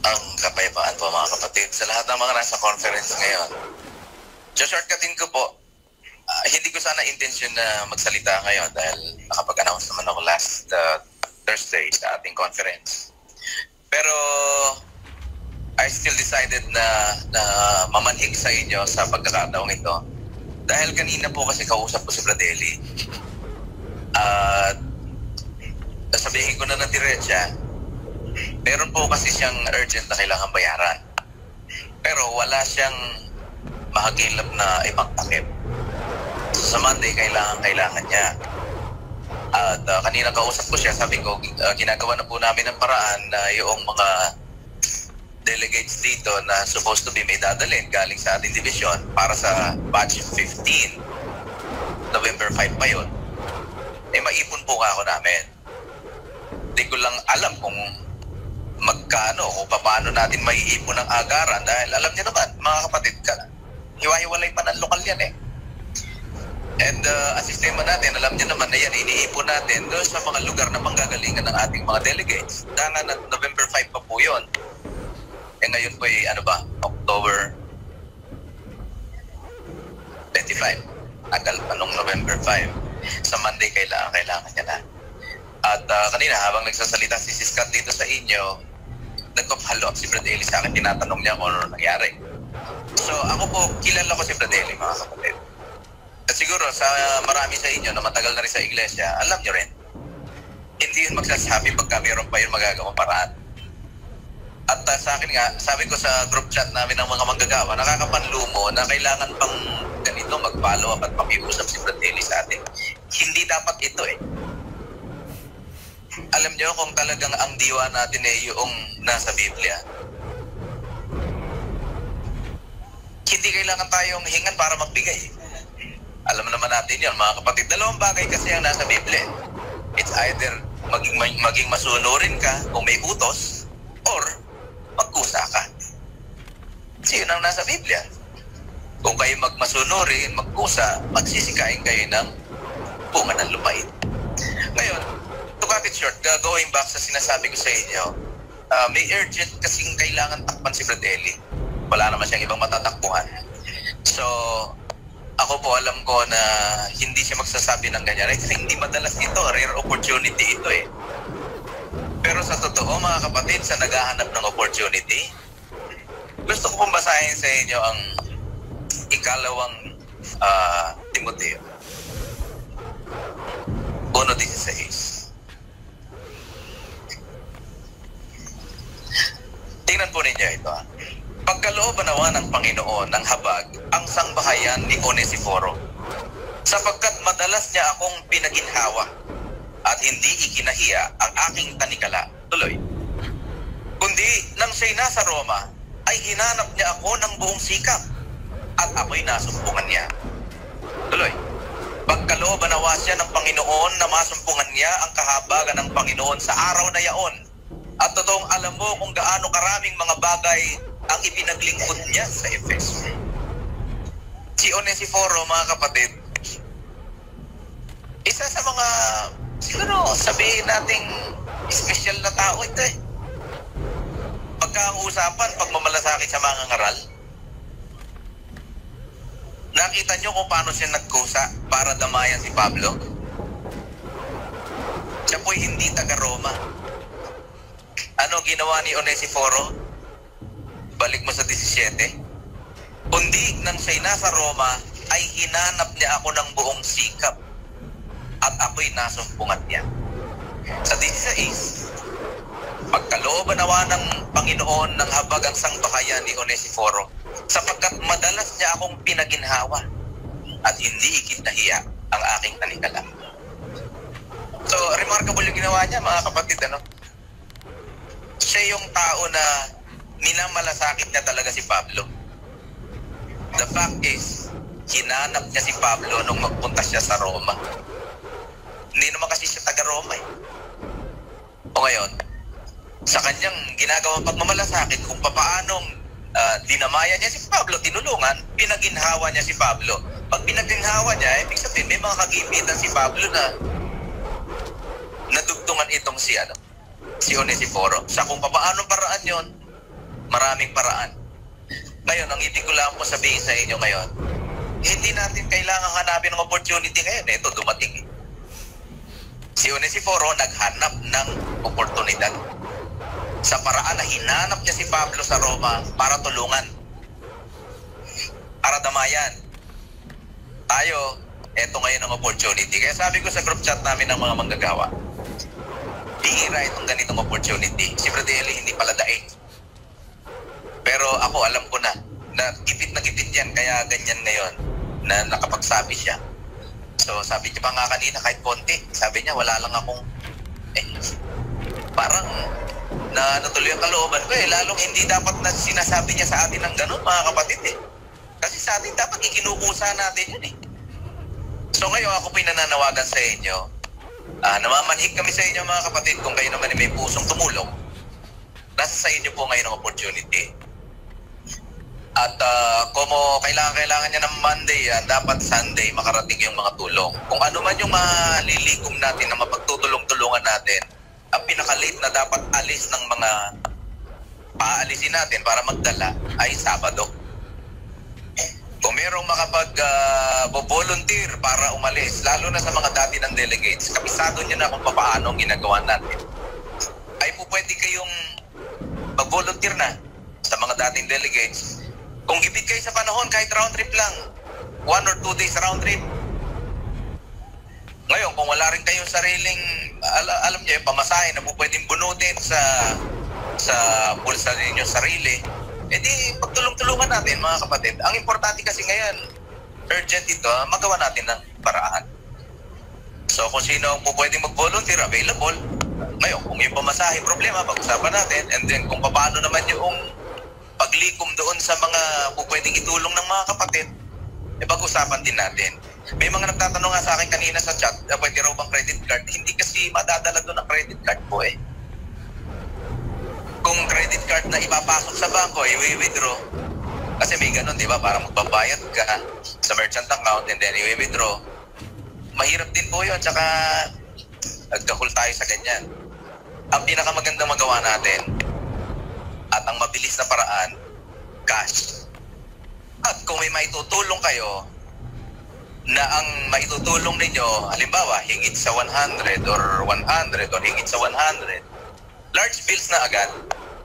Ang kapayapaan po mga kapatid. Sa lahat ng mga nasa conference ngayon, shortcutin ko po, hindi ko sana intention na magsalita ngayon dahil nakapag-announce naman ako last Thursday sa ating conference. Pero I still decided na mamanhig sa inyo sa pagkakataong ito. Dahil kanina po kasi kausap ko si Bradley. At sabihin ko na ng diretsa, meron po kasi siyang urgent na kailangan bayaran. Pero wala siyang mahagilap na ibang takip. Sa Monday, kailangan niya. At kanina kausap ko siya, sabi ko, ginagawa na po namin ng paraan na yung mga delegates dito na supposed to be may dadalhin galing sa ating division para sa batch 15. November 5 pa yun. Maipon po ako namin. Hindi ko lang alam kung magkano o paano natin maiipon ng agaran dahil alam niyo naman, mga kapatid, hiwa-hiwalay pa ng lokal yan eh. And ang sistema natin, alam niyo naman na yan, iniipon natin doon sa mga lugar na panggagalingan ng ating mga delegates. Dahil na November 5 pa po yun. Ngayon po ay October 25. Tagal pa nung November 5. Sa Monday, kailangan niya na. At kanina, habang nagsasalita si Siskat dito sa inyo, nagpapalo up si Bradley sa akin, tinatanong niya kung ano nangyari. So, ako po, kilala ko si Bradley, mga kapatid. At siguro, sa marami sa inyo na matagal na rin sa iglesia, alam niyo rin, hindi yun magsasabi pagka mayroon pa yun magagawang paraan. At sa akin nga, sabi ko sa group chat namin ng mga manggagawa, nakakapanlumo na kailangan pang ganito mag-follow up at pakiusap si Bradley sa atin. Hindi dapat ito eh. Alam niyo kung talagang ang diwa natin ay yung nasa Biblia. Hindi kailangan tayong hingan para magbigay. Alam naman natin yun, mga kapatid. Dalawang bagay kasi ang nasa Biblia. It's either maging masunurin ka kung may utos or magkusa ka. Kasi yun ang nasa Biblia. Kung kayo magmasunurin, magkusa, magsisikain kayo ng bunga ng lupain. Ngayon, to cut it short, going back sa sinasabi ko sa inyo, may urgent kasing kailangan takpan si Bradley. Wala naman siyang ibang matatakbuhan. So, ako po alam ko na hindi siya magsasabi ng ganyan. I think hindi madalas ito, rare opportunity ito eh. Pero sa totoo mga kapatid, sa naghahanap ng opportunity, gusto ko pong basahin sa inyo ang ikalawang Timoteo 1:16. Tingnan po ninyo ito. Pagkalooban nawa ng Panginoon ng habag ang sangbahayan ni Onesiforo, sapagkat madalas niya akong pinaginhawa at hindi ikinahiya ang aking tanikala. Tuloy. Kundi nang siya'y nasa Roma, ay hinanap niya ako ng buong sikap at ako'y nasumpungan niya. Tuloy. Pagkalooban nawa siya ng Panginoon na masumpungan niya ang kahabagan ng Panginoon sa araw na yaon. At totoong alam mo kung gaano karaming mga bagay ang ipinaglingkod niya sa Efeso. Si Onesiforo, mga kapatid, isa sa mga, siguro sabihin nating special na tao ito eh. Pagka ang usapan, pagmamalasakit sa mga ngaral, nakita nyo kung paano siya nagkusa para damayan si Pablo? Siya po'y hindi taga-Roma. Ano ginawa ni Onesiforo? Balik mo sa 17. Kundi nang siya'y nasa Roma, ay hinanap niya ako ng buong sikap at ako'y nasumpungan niya. Sa 16, pagkalooban nawa ng Panginoon ng habag ang sangbahayan ni Onesiforo, sapagkat madalas niya akong pinaginhawa at hindi ikinahiya ang aking tanikala. So, remarkable yung ginawa niya, mga kapatid, ano? Siya yung tao na minamalasakit niya talaga si Pablo. The fact is, hinanap niya si Pablo nung magpunta siya sa Roma. Hindi naman kasi siya taga-Roma eh. O ngayon, sa kanyang ginagawang pagmamalasakit kung paanong dinamaya niya si Pablo, tinulungan, pinaginhawa niya si Pablo. Pag pinaginhawa niya, ibig sabihin may mga kagipitan si Pablo na nadugtungan itong si Onesiforo. Sa kung paanong paraan yon, Maraming paraan. Ngayon, ang ibig ko lang po sabihin sa inyo ngayon, hindi natin kailangan hanapin ng opportunity ngayon. Ito, dumating. Si Onesiforo naghanap ng oportunidad sa paraan na hinanap niya si Pablo sa Roma para tulungan, para damayan. Tayo, eto ngayon ang opportunity. Kaya sabi ko sa group chat namin ng mga manggagawa, bihira itong ganitong opportunity. Si Brad Eli hindi pala daing. Pero ako alam ko na gipit na gipit yan, kaya ganyan ngayon na nakapagsabi siya. So sabi niya pa nga kanina kahit konti, sabi niya wala lang akong parang na natuloy ang kalooban ko lalong hindi dapat na sinasabi niya sa atin ng ganun mga kapatid kasi sa atin dapat ikinukusa natin yun So ngayon ako pinananawagan sa inyo, namamanhig kami sa inyo mga kapatid kung kayo naman may pusong tumulong, nasa sa inyo po ngayon ang opportunity. At kung kailangan niya ng Monday, dapat Sunday makarating yung mga tulong. Kung ano man yung malilikom natin na mapagtutulong-tulungan natin, ang pinaka-late na dapat alis ng mga paalisin natin para magdala ay Sabado. Kung merong makapag-volunteer para umalis, lalo na sa mga dati ng delegates, kabisado niyo na kung paano ang ginagawa natin, ay po pwede kayong mag-volunteer na sa mga dating delegates. Kung gipit kayo sa panahon, kahit round trip lang, 1 or 2 days round trip. Ngayon, kung wala rin kayong sariling, alam niyo, yung pamasahe na po pwedeng bunutin sa bulsa ninyo sarili, edi pagtulong-tulungan natin mga kapatid. Ang importante kasi ngayon, urgent ito, magawa natin ng paraan. So kung sino po pwedeng mag-volunteer, available. Ngayon, kung yung pamasahe problema, pag-usapan natin. And then kung paano naman yung paglikom doon sa mga pwedeng itulong ng mga kapatid, pag-usapan din natin. May mga nagtatanong nga sa akin kanina sa chat, pwede raw bang credit card? Hindi kasi madadala doon ang credit card po Kung credit card na ipapasok sa bangko, i-withdraw. Kasi may ganun, di ba? Parang magbabayad ka sa merchant account and then i-withdraw. Mahirap din po yun, tsaka nagkakul tayo sa ganyan. Ang pinakamagandang magawa natin, at ang mabilis na paraan, cash. At kung may maitutulong kayo, na ang maitutulong ninyo, halimbawa, higit sa 100 or 100 or higit sa 100, large bills na agad.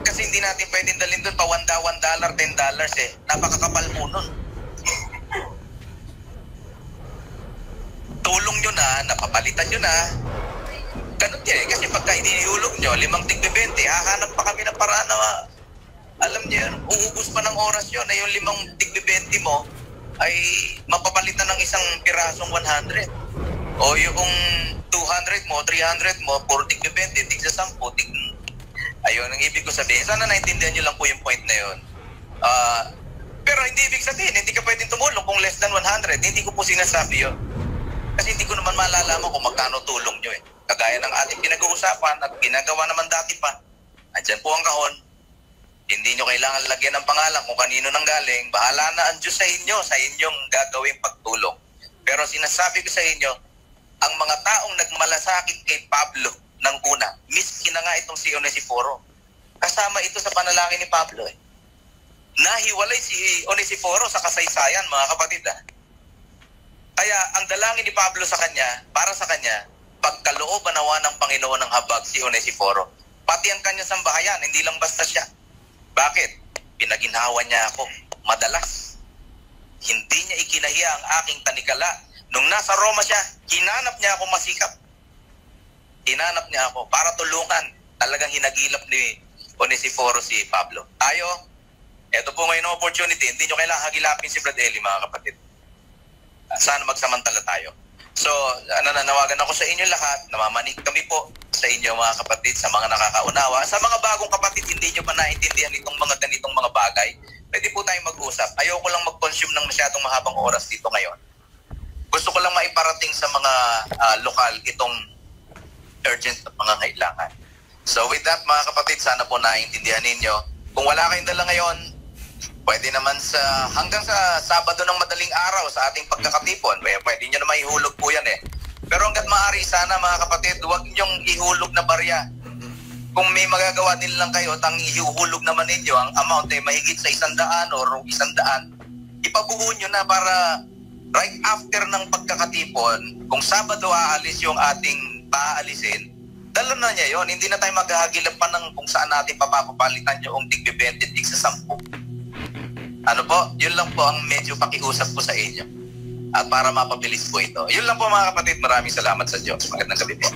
Kasi hindi natin pwedeng dalhin doon pa $1, $10. Napakakapal po nun. Tulong nyo na, napapalitan nyo na, ganun yan Kasi pagka inihulog nyo, 5 tig-20, hahanap pa kami ng paraan na, alam nyo yun, uubos pa ng oras yun na yung 5 tig-20 mo ay mapapalitan ng isang pirasong 100. O yung 200 mo, 300 mo, 4 tig-20, tig sa 10, ayun, ang ibig ko sabihin. Sana naintindihan nyo lang po yung point na yun. Pero hindi ibig sabihin, hindi ka pwedeng tumulong kung less than 100. Hindi ko po sinasabi yun. Kasi hindi ko naman malalaman kung magkano tulong nyo Kagaya ng ating pinag-uusapan at ginagawa naman dati pa. Andyan po ang kahon. Hindi nyo kailangan lagyan ng pangalan kung kanino nang galing. Bahala na ang Diyos sa inyo, sa inyong gagawing pagtulong. Pero sinasabi ko sa inyo, ang mga taong nagmalasakit kay Pablo ng una, miski na nga itong si Onesiforo. Kasama ito sa panalangin ni Pablo Nahiwalay si Onesiforo sa kasaysayan, mga kapatid Kaya ang dalangin ni Pablo sa kanya, para sa kanya, pagkalooban nawa ng Panginoon ng habag si Onesiforo. Pati ang kanyang sambahayan, hindi lang basta siya. Bakit? Pinaginhawa niya ako madalas. Hindi niya ikinahiya ang aking tanikala. Nung nasa Roma siya, hinanap niya ako masikap. Hinanap niya ako para tulungan. Talagang hinagilap ni Onesiforo si Pablo. Tayo, eto po ngayon ang opportunity. Hindi nyo kailangan hagilapin si Brad Eli, mga kapatid. Sana magsamantala tayo. So, nananawagan ako sa inyo lahat. Namamanig kami po sa inyo mga kapatid, sa mga nakakaunawa. Sa mga bagong kapatid, hindi nyo pa naintindihan itong mga ganitong mga bagay. Pwede po tayong mag-usap. Ayoko lang mag-consume ng masyadong mahabang oras dito ngayon. Gusto ko lang maiparating sa mga lokal itong urgent na pangangailangan. So with that mga kapatid, sana po naintindihan ninyo. Kung wala kayong dala ngayon, pwede naman hanggang sa Sabado ng madaling araw sa ating pagkakatipon. Pwede nyo na maihulog po yan Pero hanggat maaari sana mga kapatid, huwag nyong ihulog na barya. kung may magagawa din lang kayo at ang ihuhulog naman ninyo, ang amount ay mahigit sa 100 or 100, ipabuo nyo na para right after ng pagkakatipon, kung Sabado aalis yung ating paalisin, dala na niya yon. Hindi na tayo maghahagilap pa ng kung saan natin papapalitan yung tig-20, tig sa 10. Ano po? Yun lang po ang medyo pakiusap ko sa inyo. At para mapabilis po ito. Yun lang po mga kapatid. Maraming salamat sa Diyos. Magandang gabi po.